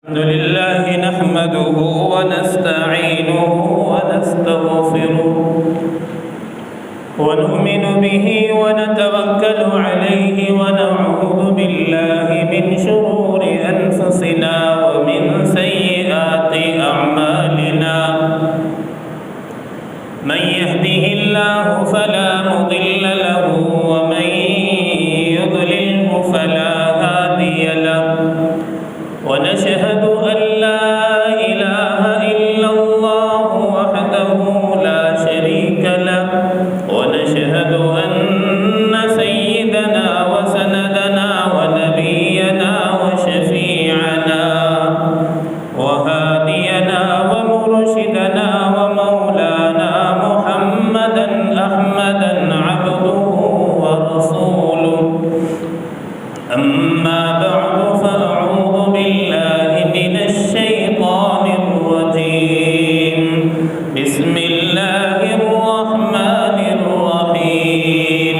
الحمد لله نحمده ونستعينه ونستغفره ونؤمن به ونتوكل عليه ونعوذ بالله من شرور أنفسنا ومن سيئات أعمالنا من يهده الله فلا مضل له ومن يضلله فلا هادي له ونشهد أن لا إله إلا الله وحده لا شريك له ونشهد أن سيدنا وسندنا ونبينا وشفيعنا وهادينا ومرشدنا ومولانا محمدا أحمدا عبده ورسوله أما بعد فأعوذ بالله من الشيطان الرجيم بسم الله الرحمن الرحيم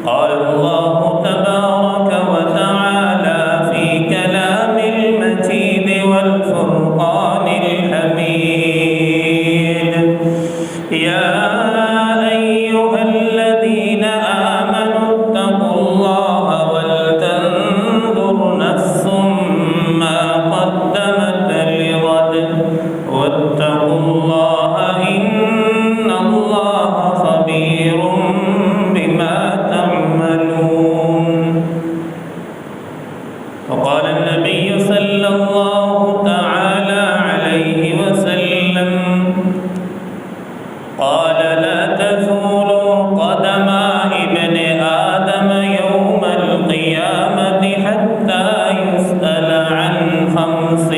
قال الله تبارك وتعالى في كلام المجيد والفرقان الحميد يا أيها الذين آمنوا اتقوا الله ولتنظر نفس ما قدمت لغد واتقوا الله إن الله خبير بما تعملون وقال النبي صلى الله تعالى عليه وسلم قال لا تزول قدم ابن آدم يوم القيامة حتى يسأل عن خمس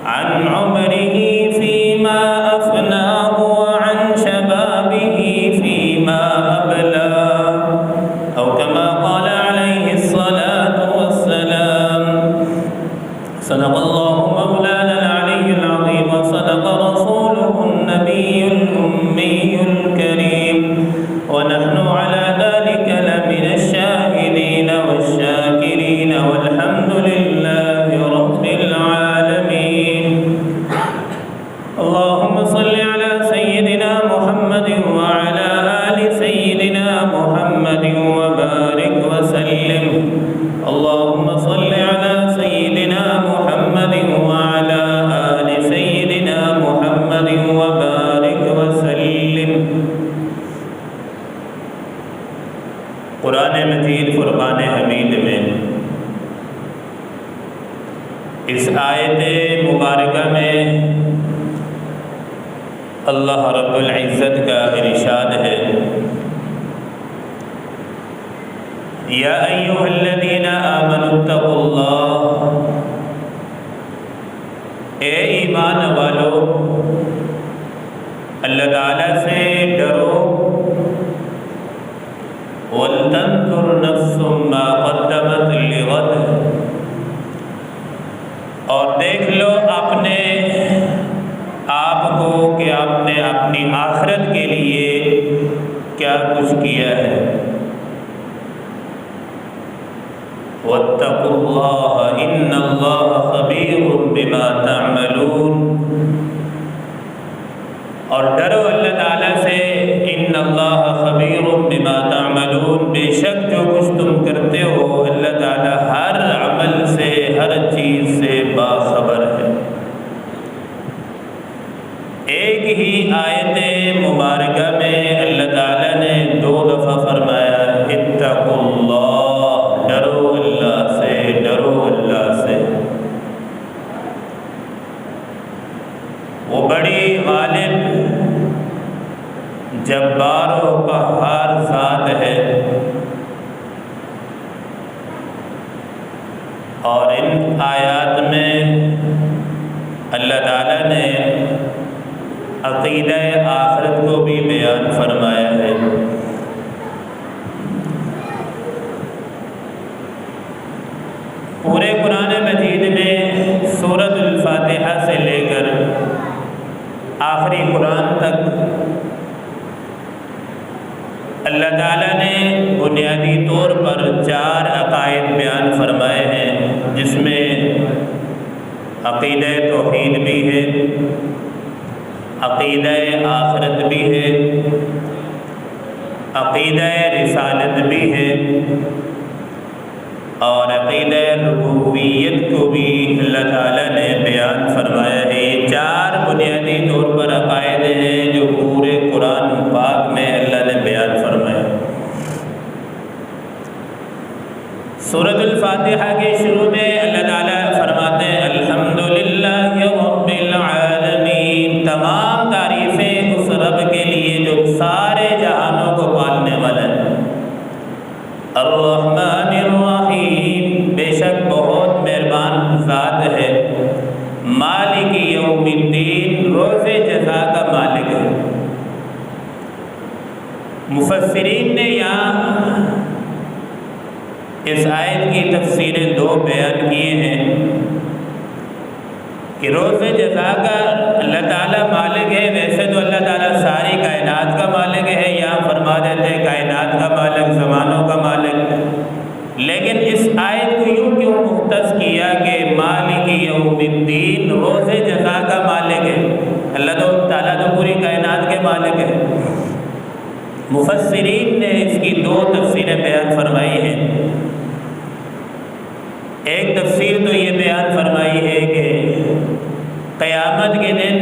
عن عمره فيما أفناه وعن شبابه فيما أبلاه أو كما قال عليه الصلاة والسلام صدق الله مولانا العلي العظيم وصدق رسوله النبي الأمي الكريم ونحن على ذلك لمن الشاهدين والشاكرين والحمد لله رب العالمين اللهم صل على سيدنا محمد وعلى آل سيدنا محمد وبارك وسلم اللهم صل على سيدنا محمد وعلى آل سيدنا محمد وبارك وسلم قرآن مجید فرقان حمید میں اس آیت مبارکہ میں اللہ رب العزت کا ارشاد ہے یا ایھا الذین آمنوا اتقوا اللہ اے ایمان والو اللہ تعالیٰ سے ڈرو وَلْتَنْظُرْ نَفْسٌ مَا قَدَّمَتْ لِغَدٍ اور دیکھ لو اپنے آپ کو کہ آپ نے اپنی آخرت کے لیے کیا کچھ کیا ہے وَاتَّقُوا اللَّهَ إِنَّ اللَّهَ خَبِيرٌ بِمَا تَعْمَلُونَ اور ڈرو اللہ تعالیٰ سے ان اللہ خبیر بما تعملون بے شک جو کچھ تم کرتے ہو اللہ تعالیٰ ہر عمل سے ہر چیز سے باخبر ہے ایک ہی آیت مبارکہ میں اللہ تعالیٰ نے 2 دفعہ فرمایا اتقوا اللہ ڈرو اللہ سے ڈرو اللہ سے وہ بڑی غالب جبار و قہار ذات ہے اور ان آیات میں اللہ تعالیٰ نے عقیدہ آخرت کو بھی بیان فرمایا ہے پورے قرآن مجید میں سورۃ الفاتحہ سے لے کر آخری قرآن تک اللہ تعالیٰ نے بنیادی طور پر 4 عقائد بیان فرمائے ہیں، جس میں عقیدہ توحید بھی ہے، عقیدہ آخرت بھی ہے، عقیدہ رسالت بھی ہے، اور عقیدہ ربوبیت کو بھی اللہ تعالیٰ نے بیان فرمایا ہے۔ یہ چار بنیادی طور پر عقائد ہیں جو پورے قرآن پاک میں اللہ نے بیان فرمایا۔ سورۃ الفاتحہ کے شروع میں اللہ تعالیٰ فرماتے ہیں الحمدللہ رب العالمین، تمام تعریفیں اس رب کے لیے جو سارے جہانوں کو پالنے والا ہے۔ الرحمن الرحیم، بے شک بہت مہربان ذات ہے۔ مالک یوم الدین، روز جزا کا مالک ہے۔ مفسرین نے یہاں اس آیت کی تفسیریں دو بیان کیے ہیں کہ روز جزا کا اللہ تعالیٰ مالک ہے۔ ویسے تو اللہ تعالیٰ ساری کائنات کا مالک ہے، یہاں فرما دیتے ہیں کائنات کا مالک، زمانوں کا مالک، لیکن اس آیت کو یوں کیوں مختص کیا کہ مالک یوم الدین، روز جزا کا مالک ہے؟ اللہ تعالیٰ تو پوری کائنات کے مالک ہے۔ مفسرین نے اس کی دو تفسیریں بیان فرمائی ہیں۔ ایک تفسیر تو یہ بیان فرمائی ہے کہ قیامت کے دن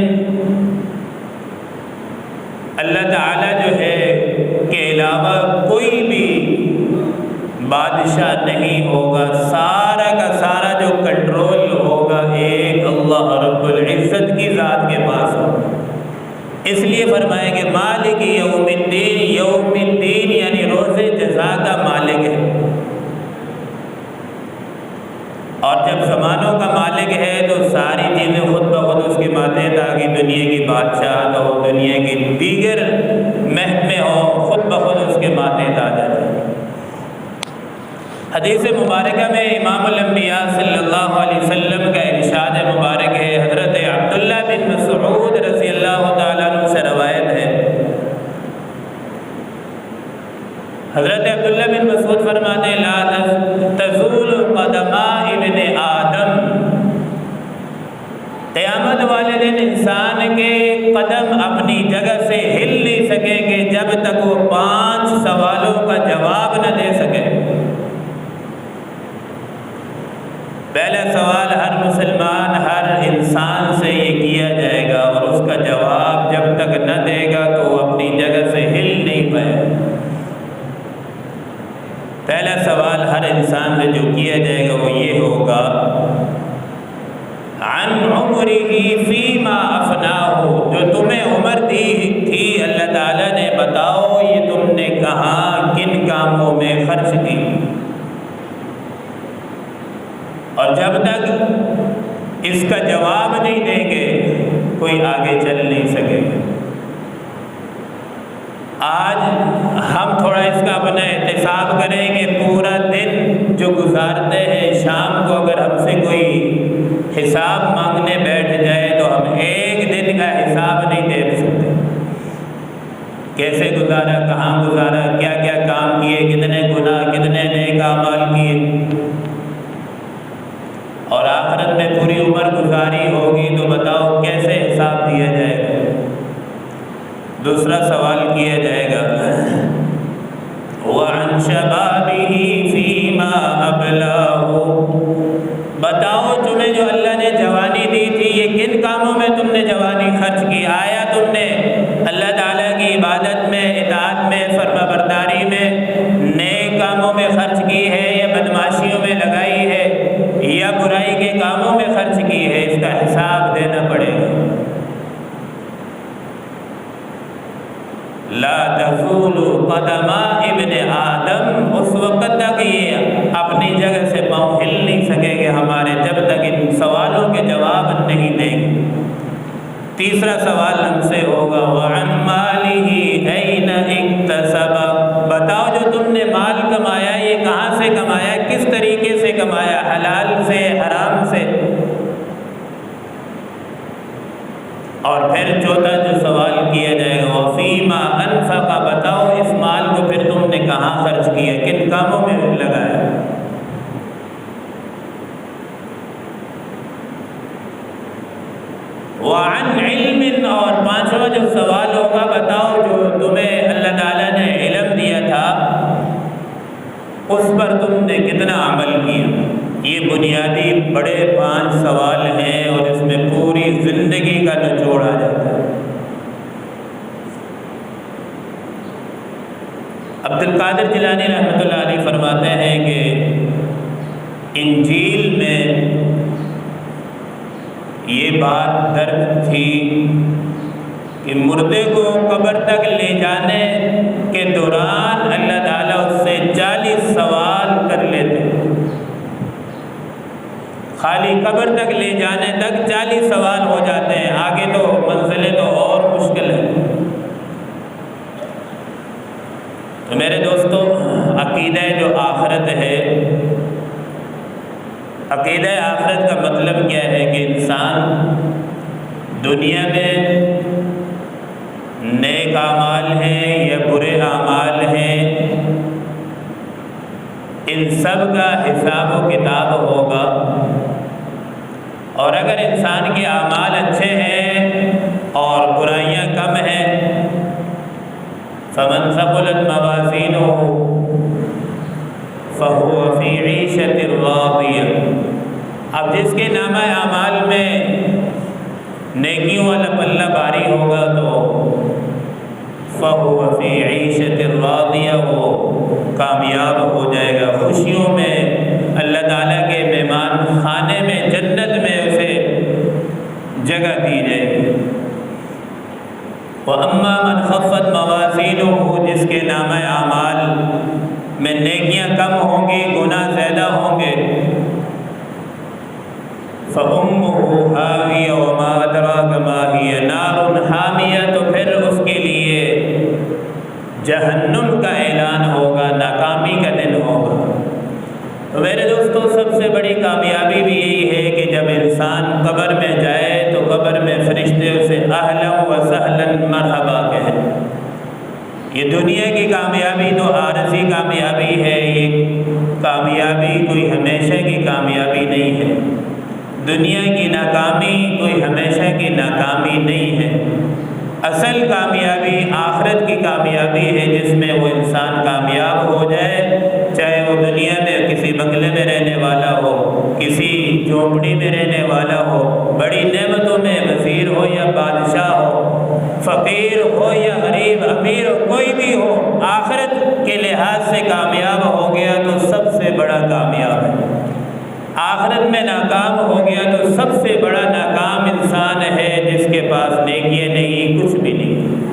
اللہ تعالیٰ جو ہے کے علاوہ کوئی بھی بادشاہ نہیں ہوگا، سارا کا سارا جو کنٹرول ہوگا ایک اللہ رب العزت کی ذات کے پاس ہوگا۔ اس لیے فرمائے کہ مالک یوم الدین، یوم الدین یعنی روز جزا کا مالک ہے۔ اور جب زمانوں کا مالک ہے تو ساری چیزیں خود بخود اس کے ماتحت آ گئی، دنیا کی بادشاہت ہو، دنیا کی دیگر محکمے ہو، خود بخود اس کے ماتحت آ جاتے ہیں۔ حدیث مبارکہ میں امام الانبیاء صلی اللہ علیہ وسلم کا ارشاد مبارک ہے، حضرت عبداللہ بن مسعود رضی اللہ تعالیٰ عنہ سے روایت ہے۔ حضرت عبداللہ بن مسعود فرماتے ہیں لا تزول قدما ابن آدم، قیامت والے دن انسان کے قدم اپنی جگہ سے ہل نہیں سکیں گے جب تک وہ 5 سوالوں کا جواب نہ دے سکے۔ پہلا سوال ہر مسلمان، ہر انسان سے یہ کیا جائے گا اور اس کا جواب جب تک نہ دے گا تو وہ اپنی جگہ سے ہل نہیں پائے۔ پہلا سوال ہر انسان سے جو کیا جائے گا وہ یہ ہوگا عن عمرہ فیما افناہ، جو تمہیں عمر دی تھی اللہ تعالیٰ نے، بتاؤ یہ تم نے کہاں کن کاموں میں خرچ کی۔ اور جب تک اس کا جواب نہیں دیں گے کوئی آگے چل نہیں سکے گا۔ آج ہم تھوڑا اس کا اپنا احتساب کریں کہ پورا دن جو گزارتے ہیں، شام کو اگر ہم سے کوئی حساب مانگنے بیٹھ جائے تو ہم ایک دن کا حساب نہیں دے سکتے۔ کیسے گزارا، کہاں گزارا، کیا کیا کام کیے، کتنے گناہ، کتنے نیک اعمال کیے، اور آخرت میں پوری عمر گزاری ہوگی تو بتاؤ کیسے حساب دیا جائے گا۔ دوسرا سوال کیا جائے گا وَعَنْ شَبَابِهِ فِيمَا أَبْلَاهُ، بتاؤ تمہیں جو اللہ نے جوانی دی تھی یہ کن کاموں میں تم نے جوانی خرچ کی؟ آیا تم نے اللہ تعالیٰ کی عبادت میں، اطاعت میں، فرما برداری میں، نیک کاموں میں خرچ کی ہے یا بدماشیوں میں لگائی ہے یا برائی کے کاموں میں خرچ کی ہے؟ اس کا حساب دینا پڑے گا۔ لا تزول قدما ابن آدم، اس وقت تک یہ اپنی جگہ سے پاؤں ہل نہیں سکے گے ہمارے جب تک ان سوالوں کے جواب نہیں دیں گے۔ تیسرا سوال ہم سے ہوگا وعن مالہ این اکتسب، بتاؤ جو تم نے مال کمایا یہ کہاں سے کمایا، کس طریقے سے کمایا، حلال سے، حرام سے؟ اور پھر چوتھا جو سوال کیا جائے گا وفیما انفق، بتاؤ اس مال کو پھر تم نے کہاں خرچ کیا، کن کاموں میں لگایا؟ وعن علم، اور پانچواں جو سوال ہوگا، بتاؤ جو تمہیں اللہ تعالیٰ نے علم دیا تھا اس پر تم نے کتنا عمل کیا۔ یہ بنیادی بڑے 5 سوال ہیں اور اس میں پوری زندگی کا نچوڑ آ جاتا ہے۔ عبد القادر جیلانی رحمۃ اللہ علیہ فرماتے ہیں کہ انجیل میں یہ بات درج تھی کہ مردے کو قبر تک لے جانے کے دوران اللہ تعالیٰ اس سے 40 سوال کر لیتے، خالی قبر تک لے جانے تک 40 سوال ہو جاتے ہیں، آگے تو منزلیں تو اور مشکل ہیں۔ تو میرے دوستو، عقیدہ جو آخرت ہے، عقیدہ آخرت کا مطلب کیا ہے کہ انسان دنیا میں نیک اعمال ہیں یا برے اعمال ہیں، ان سب کا حساب و کتاب ہوگا، اور اگر انسان کے اعمال اچھے ہیں اور برائیاں کم ہیں، فمن ثقلت موازینہ فہو فی عیشۃ راضیہ، اب جس کے نامہ اعمال میں نیکیوں والا پلہ باری ہوگا تو فہو فی عیشۃ راضیہ، وہ کامیاب ہو جائے گا، خوشیوں میں اللہ تعالیٰ کے مہمان خانے میں جنت میں اسے جگہ دی جائے گی۔ وَأَمَّا مَنْ خَفَّتْ مَوَازِينُهُ، جس کے نامہ اعمال میں نیکیاں کم ہوں گی، گناہ زیادہ ہوں گے، فَأُمُّهُ هَاوِيَةٌ وَمَا أَدْرَاكَ مَا هِيَ نَارٌ حَامِيَةٌ، تو پھر اس کے لیے جہنم کا اعلان ہوگا، ناکامی کا دن ہوگا۔ تو میرے دوستو، سب سے بڑی کامیابی بھی یہی ہے کہ جب انسان قبر میں جائے تو قبر میں فرشتے اسے اہلا و سہلا مرحبا کہیں۔ یہ دنیا کی کامیابی تو عارضی کامیابی ہے، یہ کامیابی کوئی ہمیشہ کی کامیابی نہیں ہے، دنیا کی ناکامی کوئی ہمیشہ کی ناکامی نہیں ہے۔ اصل کامیابی آخرت کی کامیابی ہے، جس میں وہ انسان کامیاب ہو جائے، چاہے وہ دنیا میں کسی بنگلے میں رہنے والا ہو، کسی جھونپڑی میں رہنے والا ہو، بڑی نعمتوں میں وزیر ہو یا بادشاہ ہو، فقیر ہو یا غریب، امیر ہو، کوئی بھی ہو، آخرت کے لحاظ سے کامیاب ہو گیا تو سب سے بڑا کامیاب ہے۔ آخرت میں ناکام ہو گیا تو سب سے بڑا ناکام انسان ہے جس کے پاس نیکیاں نہیں، کچھ بھی نہیں۔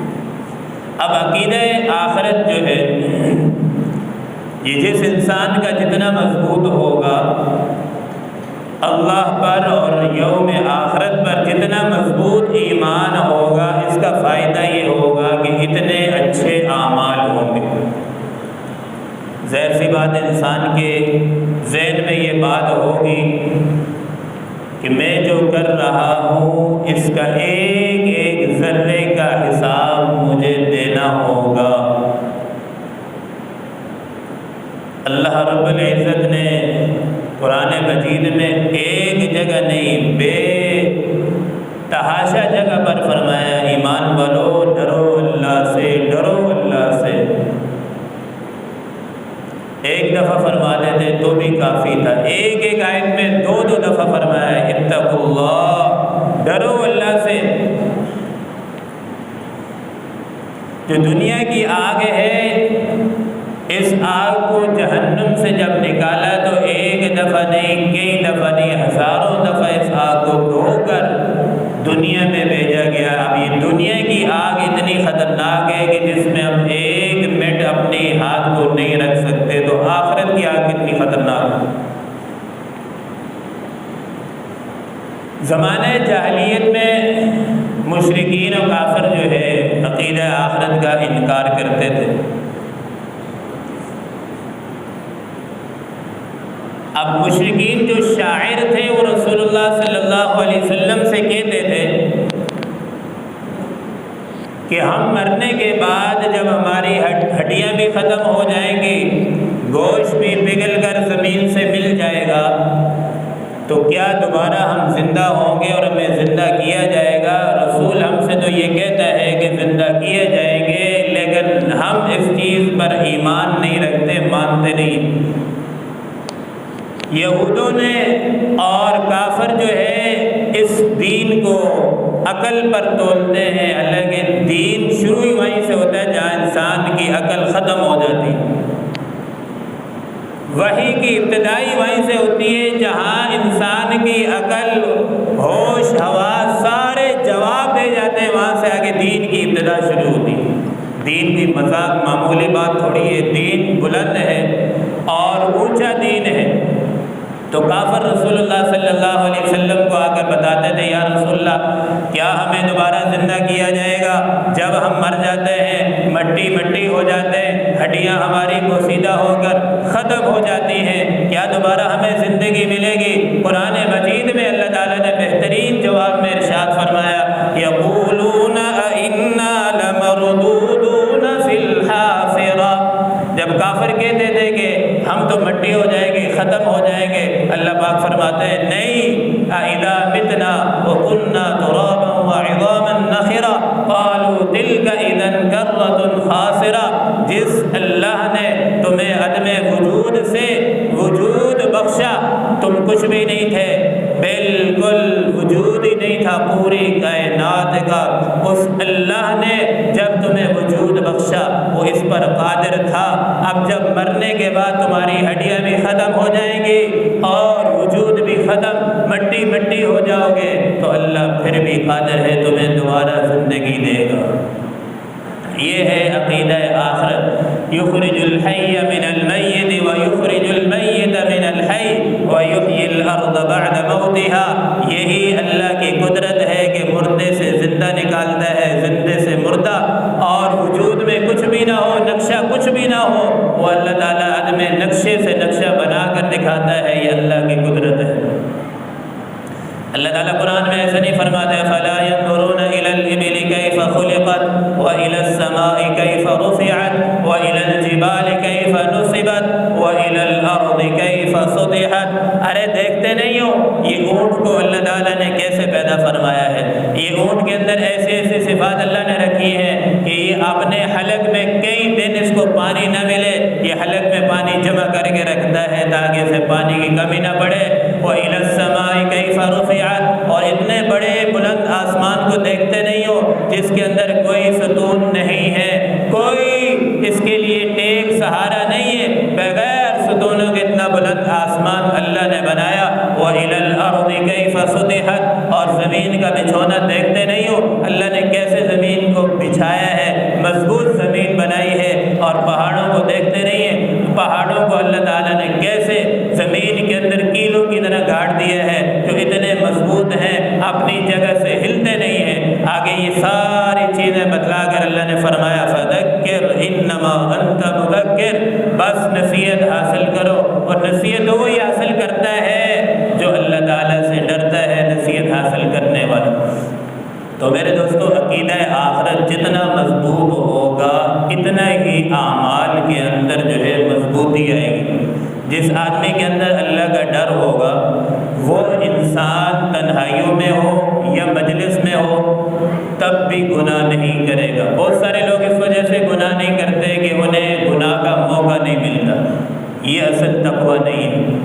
اب عقیدہ آخرت جو ہے، یہ جس انسان کا جتنا مضبوط ہوگا، اللہ پر اور یوم آخرت پر جتنا مضبوط ایمان ہوگا، اس کا فائدہ یہ ہوگا کہ اتنے اچھے اعمال ہوں گے۔ ظاہر سی بات، انسان کے ذہن میں یہ بات ہوگی کہ میں جو کر رہا ہوں اس کا ایک ایک ذرے کا حساب مجھے دینا ہوگا۔ اللہ رب العزت نے قرآن مجید میں ایک جگہ نہیں، بے تحاشا جگہ پر فرمایا، ایمان والو ڈرو اللہ سے، ڈرو اللہ سے۔ ایک دفعہ فرما دیتے تو بھی کافی تھا، ایک ایک آیت میں 2 دفعہ فرمایا، اتقوا اللہ، ڈرو اللہ سے۔ جو دنیا کی آگ ہے، اس آگ کو جہنم سے جب نکالا تو ایک دفعہ نہیں، کئی دفعہ نہیں، ہزاروں دفعہ اس آگ کو دھو کر دنیا میں بھیجا گیا۔ اب یہ دنیا کی آگ اتنی خطرناک ہے کہ جس میں ہم 1 منٹ اپنے ہاتھ کو نہیں رکھ سکتے، تو آخرت کی آگ کتنی خطرناک ہے۔ زمانہ جاہلیت میں مشرکین و کافر جو ہے عقیدہ آخرت کا انکار کرتے تھے۔ اب مشرکین جو شاعر تھے وہ رسول اللہ صلی اللہ علیہ وسلم سے کہتے تھے کہ ہم مرنے کے بعد جب ہماری ہڈیاں بھی ختم ہو جائیں گی، گوشت بھی پگھل کر زمین سے مل جائے گا، تو کیا دوبارہ ہم زندہ ہوں گے اور ہمیں زندہ کیا جائے گا؟ یہودوں نے اور کافر جو ہے اس دین کو عقل پر تولتے ہیں، حالانکہ دین شروع ہی وہیں سے ہوتا ہے جہاں انسان کی عقل ختم ہو جاتی ہے۔ وحی کی ابتدائی وہیں سے ہوتی ہے جہاں انسان کی عقل، ہوش، حواس سارے جواب دے جاتے ہیں، وہاں سے آگے دین کی ابتدا شروع ہوتی ہے۔ دین کی مذاق معمولی بات تھوڑی ہے، دین بلند ہے اور اونچا دین ہے۔ تو کافر رسول اللہ صلی اللہ علیہ وسلم کو آ کر بتاتے تھے، یا رسول اللہ کیا ہمیں دوبارہ زندہ کیا جائے گا؟ جب ہم مر جاتے ہیں مٹی مٹی ہو جاتے ہیں، ہڈیاں ہماری پوسیدہ ہو کر ختم ہو جاتی ہیں، کیا دوبارہ ہمیں زندگی ملے گی؟ قرآن مجید میں اللہ تعالیٰ نے بہترین جواب میں ارشاد فرمایا، یقولون انا لمردودون فی الحافرہ۔ جب کافر کہتے تھے کہ ہم تو مٹی ہو جائیں گے، ختم ہو جائیں گے، اللہ پاک فرماتے ہیں نہیں، اذا متنا وکنا ترابا وعظاما نخرا قالوا تلک اذا کرۃ خاسرہ۔ جس اللہ نے تمہیں عدم وجود سے وجود بخشا، تم کچھ بھی نہیں تھے، بالکل وجود ہی نہیں تھا پوری کائنات کا، اس اللہ نے جب تمہیں وجود بخشا وہ اس پر قادر تھا۔ اب جب مرنے کے بعد تمہاری ہڈیاں بھی ختم ہو جائیں گی اور وجود بھی ختم، مٹی مٹی ہو جاؤ گے، تو اللہ پھر بھی قادر ہے تمہیں دوبارہ زندگی دے گا۔ یہ ہے عقیدہ آخرت، یخرج الحی من المیت ویخرج المیت من الحی ویحیی الارض بعد موتها۔ یہی اللہ کی قدرت ہے کہ مردے سے زندہ نکالتا ہے، زندے سے مردہ، اور وجود میں کچھ بھی نہ ہو، نقشہ کچھ بھی نہ ہو، وہ اللہ تعالیٰ عدم نقشے سے نقشہ بنا کر دکھاتا ہے، یہ اللہ کی قدرت ہے۔ اللہ تعالیٰ قرآن میں ایسا نہیں فرماتے فلا ينظرون الى الابل كيف خلقت والى السماء كيف رفعت والى الجبال كيف نصبت والى الارض كيف سطحت۔ ارے دیکھتے نہیں ہو یہ اونٹ کو اللہ تعالیٰ نے کیسے پیدا فرمایا ہے، یہ اونٹ کے اندر ایسی ایسی صفات اللہ نے رکھی ہیں کہ یہ اپنے حلق میں کئی دن اس کو پانی نہ ملے، یہ حلق میں پانی جمع کر کے رکھتا ہے تاکہ اسے پانی کی کمی نہ پڑے۔ وَإِلَى السَّمَاءِ كَيْفَ رُفِعَتْ، اور اتنے بڑے بلند آسمان کو دیکھتے نہیں ہو جس کے اندر کوئی ستون نہیں ہے، کوئی اس کے لیے ٹیک سہارا نہیں ہے، بغیر ستونوں کے اتنا بلند آسمان اللہ نے بنایا۔ وَإِلَى الْأَرْضِ كَيْفَ سُطِحَتْ، اور زمین کا بچھونا دیکھتے نہیں ہو اللہ نے کیسے زمین کو بچھایا ہے، مضبوط زمین بنائی ہے، اور پہاڑوں کو دیکھتے نہیں ہیں، پہاڑوں کو اللہ تعالیٰ نے کیسے زمین کے اندر کیلوں کی طرح گاڑ دیا ہے جو اتنے مضبوط ہیں، اپنی جگہ سے ہلتے نہیں ہیں۔ آگے یہ ساری چیزیں بتلا کر اللہ نے فرمایا فذکر انما انت مذکر، بس نصیحت حاصل کرو، اور نصیحت وہی حاصل کرتا ہے جو اللہ تعالیٰ سے ڈرتا ہے، نصیحت حاصل کرنے والا۔ تو میرے دوستو عقیدہ آخرت جتنا مضبوط ہوگا اتنا ہی اعمال کے اندر جو ہے مضبوطی آئے گی۔ جس آدمی کے اندر اللہ کا ڈر ہوگا وہ انسان تنہائیوں میں ہو یا مجلس میں ہو تب بھی گناہ نہیں کرے گا۔ بہت سارے لوگ اس وجہ سے گناہ نہیں کرتے کہ انہیں گناہ کا موقع نہیں ملتا، یہ اصل تقویٰ نہیں ہے۔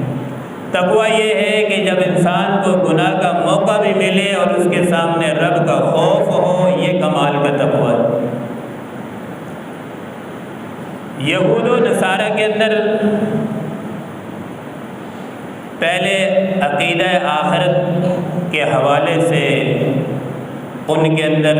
تقویٰ یہ ہے کہ جب انسان کو گناہ کا موقع بھی ملے اور اس کے سامنے رب کا خوف ہو، یہ کمال کا تقویٰ ہے۔ یہود و نصارہ کے اندر پہلے عقیدہ آخرت کے حوالے سے ان کے اندر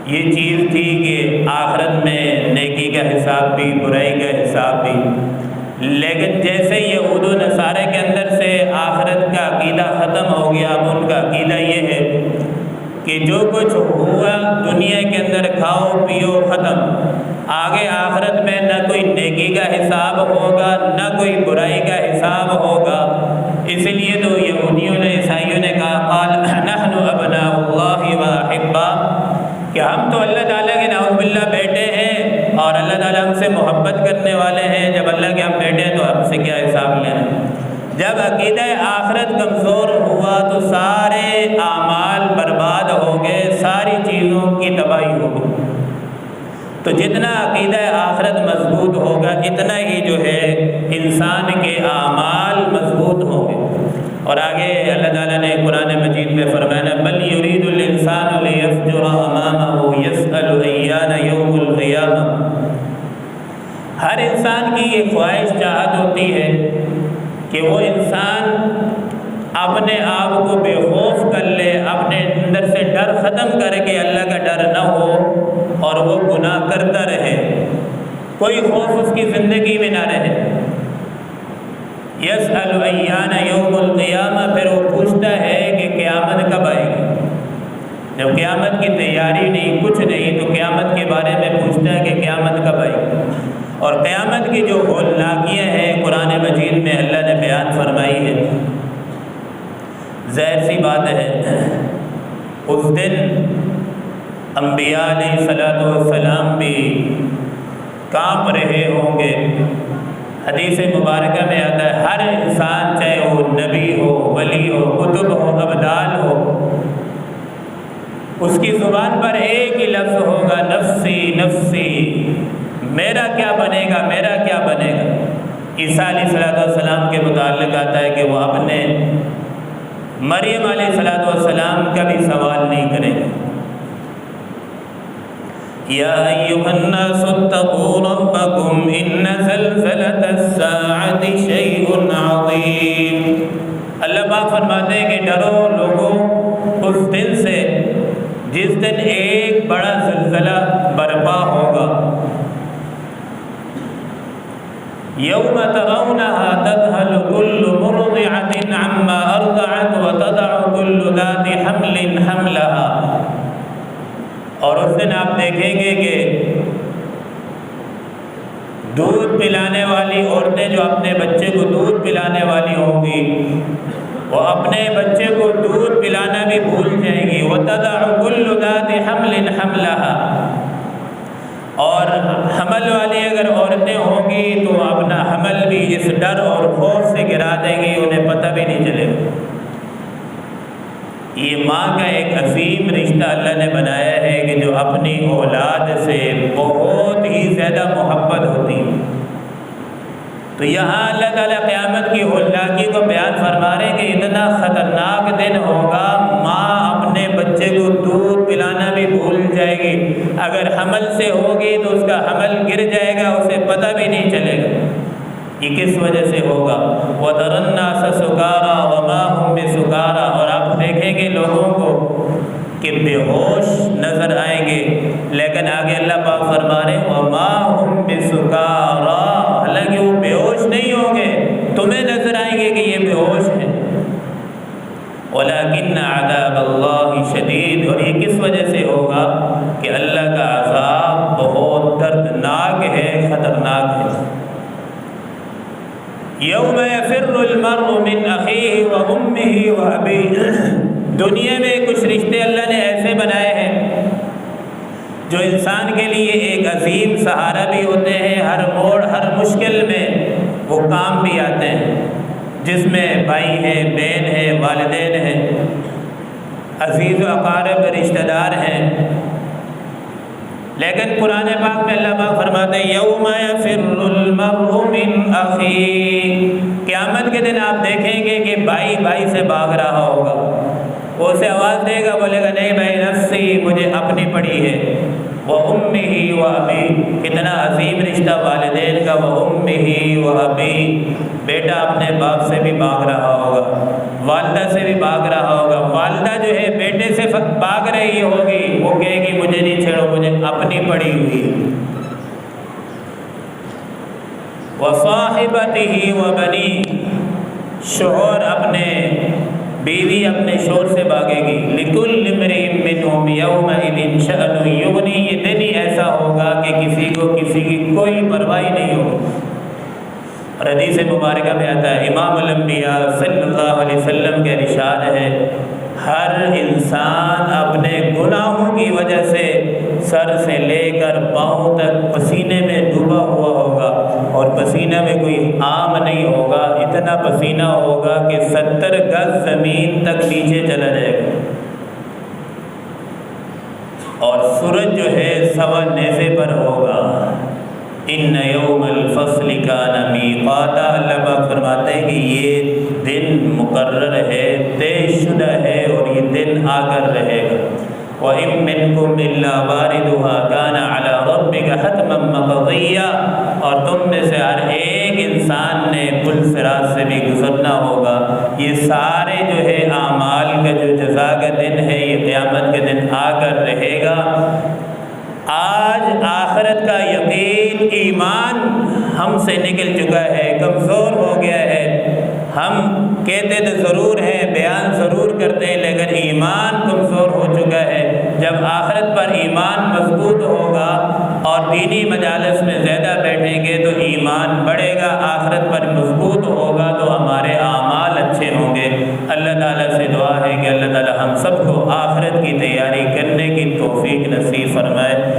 یہ چیز تھی کہ آخرت میں نیکی کا حساب بھی، برائی کا حساب بھی، لیکن جیسے یہود و نصارہ کے اندر سے آخرت کا عقیدہ ختم ہو گیا، اب ان کا عقیدہ یہ ہے کہ جو کچھ ہوا دنیا کے اندر کھاؤ پیو ختم، آگے آخرت میں نہ کوئی نیکی کا حساب ہوگا نہ کوئی برائی کا حساب ہوگا۔ اس لیے تو یہودیوں نے، عیسائیوں نے کہا قال نحن ابناء اللہ واحباء، کہ ہم تو اللہ تعالیٰ کے نعوذ باللہ بیٹے ہیں اور اللہ تعالیٰ ہم سے محبت کرنے والے ہیں، جب اللہ کے ہم بیٹے ہیں تو ہم سے کیا حساب لینا۔ جب عقیدہ آخرت کمزور ہوا تو سارے اعمال برباد ہو گئے، ساری چیزوں کی تباہی ہو گئی۔ تو جتنا عقیدہ آخرت مضبوط ہوگا اتنا ہی جو ہے انسان کے اعمال اللہ تعالیٰ نے قرآن مجید میں فرمایا بل یرید الانسان لیفجر امامہ یسأل ایان یوم القیامہ، ہر انسان کی یہ خواہش چاہت ہوتی ہے کہ وہ انسان اپنے آپ کو بے خوف کر لے، اپنے اندر سے ڈر ختم کر کے اللہ کا ڈر نہ ہو اور وہ گناہ کرتا رہے، کوئی خوف اس کی زندگی میں نہ رہے۔ یسأل ایان یوم القیامہ، پھر وہ پوچھتا ہے کہ قیامت کب آئے گی؟ جب قیامت کی تیاری نہیں، کچھ نہیں، تو قیامت کے بارے میں پوچھتا ہے کہ قیامت کب آئے گی؟ اور قیامت کی جو ہولناکیاں ہیں قرآن مجید میں اللہ نے بیان فرمائی ہے۔ ظاہر سی بات ہے اس دن انبیاء علیہ السلام بھی کانپ رہے ہوں گے۔ حدیث مبارکہ میں آتا ہے ہر انسان چاہے وہ نبی ہو، ولی ہو، کتب ہو، ابدال ہو، اس کی زبان پر ایک ہی لفظ ہوگا نفسی نفسی، میرا کیا بنے گا، میرا کیا بنے گا۔ عیسیٰ علیہ السلام کے متعلق آتا ہے کہ وہ اپنے مریم علیہ السلام کا بھی سوال نہیں کریں گے۔ یا ایھا الناس اتقوا ربکم ان زلزلۃ الساعۃ شیء عظیم، اللہ پاک فرماتے ہیں کہ ڈرو لوگوں اس دن سے جس دن ایک بڑا زلزلہ برپا ہوگا۔ یوم ترونها تذهل كل مرضعة عما ارضعت وتضع كل ذات حمل حملها، اور اس دن آپ دیکھیں گے کہ دودھ پلانے والی عورتیں جو اپنے بچے کو دودھ پلانے والی ہوں گی وہ اپنے بچے کو دودھ پلانا بھی بھول جائیں گی۔ وَتَضَعُ كُلُّ ذَاتِ حَمْلٍ حَمْلَهَا، اور حمل والی اگر عورتیں ہوں گی تو اپنا حمل بھی اس ڈر اور خوف سے گرا دیں گی، انہیں پتہ بھی نہیں چلے گا۔ یہ ماں کا ایک عظیم رشتہ اللہ نے بنایا ہے کہ جو اپنی اولاد سے بہت ہی زیادہ محبت ہوتی ہے۔ تو یہاں اللہ تعالیٰ قیامت کی ہولناکی کو بیان فرما رہے ہیں کہ اتنا خطرناک دن ہوگا، ماں اپنے بچے کو دودھ پلانا بھی بھول جائے گی، اگر حمل سے ہوگی تو اس کا حمل گر جائے گا، اسے پتہ بھی نہیں چلے گا۔ یہ کس وجہ سے ہوگا؟ وَتَرَى النَّاسَ سُكَارَىٰ وَمَا هُم بِسُكَارَىٰ، اور آپ دیکھیں گے لوگوں کو کہ بے ہوش نظر آئیں گے، لیکن آگے اللہ پاک فرما رہے ہیں وَمَا هُم بِسُكَارَىٰ، حالانکہ وہ بے ہوش نہیں ہوں گے، تمہیں نظر آئیں گے کہ یہ بے ہوش ہیں۔ وَلَكِنَّ عَذَابَ اللَّهِ شَدِيدٌ، اور یہ کس وجہ سے ہوگا کہ اللہ کا عذاب بہت دردناک ہے، خطرناک ہے۔ یوم یفر المرء من اخیہ وامہ وابیہ، دنیا میں کچھ رشتے اللہ نے ایسے بنائے ہیں جو انسان کے لیے ایک عظیم سہارا بھی ہوتے ہیں، ہر موڑ ہر مشکل میں وہ کام بھی آتے ہیں، جس میں بھائی ہیں، بہن ہیں، والدین ہیں، عزیز و اقارب رشتہ دار ہیں۔ لیکن قرآن پاک میں اللہ پاک فرماتے ہیں یوم یفر المرء من اخیہ، قیامت کے دن آپ دیکھیں گے کہ بھائی بھائی سے بھاگ رہا ہوگا، وہ اسے آواز دے گا، بولے گا نہیں بھائی نفسی، مجھے اپنی پڑی ہے۔ وَأُمِّهِ وَأَبِيهِ، کتنا عظیم رشتہ والدین کا، وَأُمِّهِ وَأَبِيهِ، بیٹا اپنے باپ سے بھی بھاگ رہا ہوگا، والدہ سے بھی بھاگ رہا ہوگا، والدہ جو ہے بیٹے سے بھاگ رہی ہوگی، وہ کہے گی مجھے نہیں چھیڑو، مجھے اپنی پڑی ہوئی ہے۔ وَصَاحِبَتِهِ وَبَنِيهِ، شوہر اپنے بیوی اپنے شوہر سے بھاگے گی۔ لِكُلِّ امْرِئٍ مِّنْهُمْ يَوْمَئِذٍ شَأْنٌ يُغْنِيهِ، یہ دن ہی ایسا ہوگا کہ کسی کو کسی کی کوئی پرواہ نہیں ہوگی۔ اور حدیث مبارکہ میں آتا ہے امام الانبیاء صلی اللہ علیہ وسلم کے ارشاد ہے ہر انسان اپنے گناہوں کی وجہ سے سر سے لے کر پاؤں تک پسینے میں ڈوبا ہوا ہوگا، اور پسینہ میں کوئی عام نہیں ہوگا، اتنا پسینہ ہوگا کہ 70 گز زمین تک نیچے چلا جائے گا، اور سورج جو ہے سوا نیزے پر ہوگا۔ ان یوم الفصل کان میقاتا، اللہ پاک فرماتے ہیں کہ یہ دن مقرر ہے، طے شدہ ہے، اور یہ دن آ کر رہے گا۔ وَإِن مِّنكُمْ إِلَّا وَارِدُهَا كَانَ عَلَىٰ رَبِّكَ حَتْمًا مَّقْضِيًّا، اور تم میں سے ہر ایک انسان نے پل صراط سے بھی گزرنا ہوگا۔ یہ سارے جو ہے اعمال کا جو جزا کا دن ہے، یہ قیامت کے دن آ کر رہے گا۔ آج آخرت کا یقین، ایمان ہم سے نکل چکا ہے، کمزور ہو گیا ہے۔ ہم کہتے تو ضرور ہیں، بیان ضرور کرتے ہیں، لیکن ایمان کمزور ہو چکا ہے۔ جب آخرت پر ایمان مضبوط ہوگا اور دینی مجالس میں زیادہ بیٹھیں گے تو ایمان بڑھے گا، آخرت پر مضبوط ہوگا تو ہمارے اعمال اچھے ہوں گے۔ اللہ تعالیٰ سے دعا ہے کہ اللہ تعالیٰ ہم سب کو آخرت کی تیاری کرنے کی توفیق نصیب فرمائے۔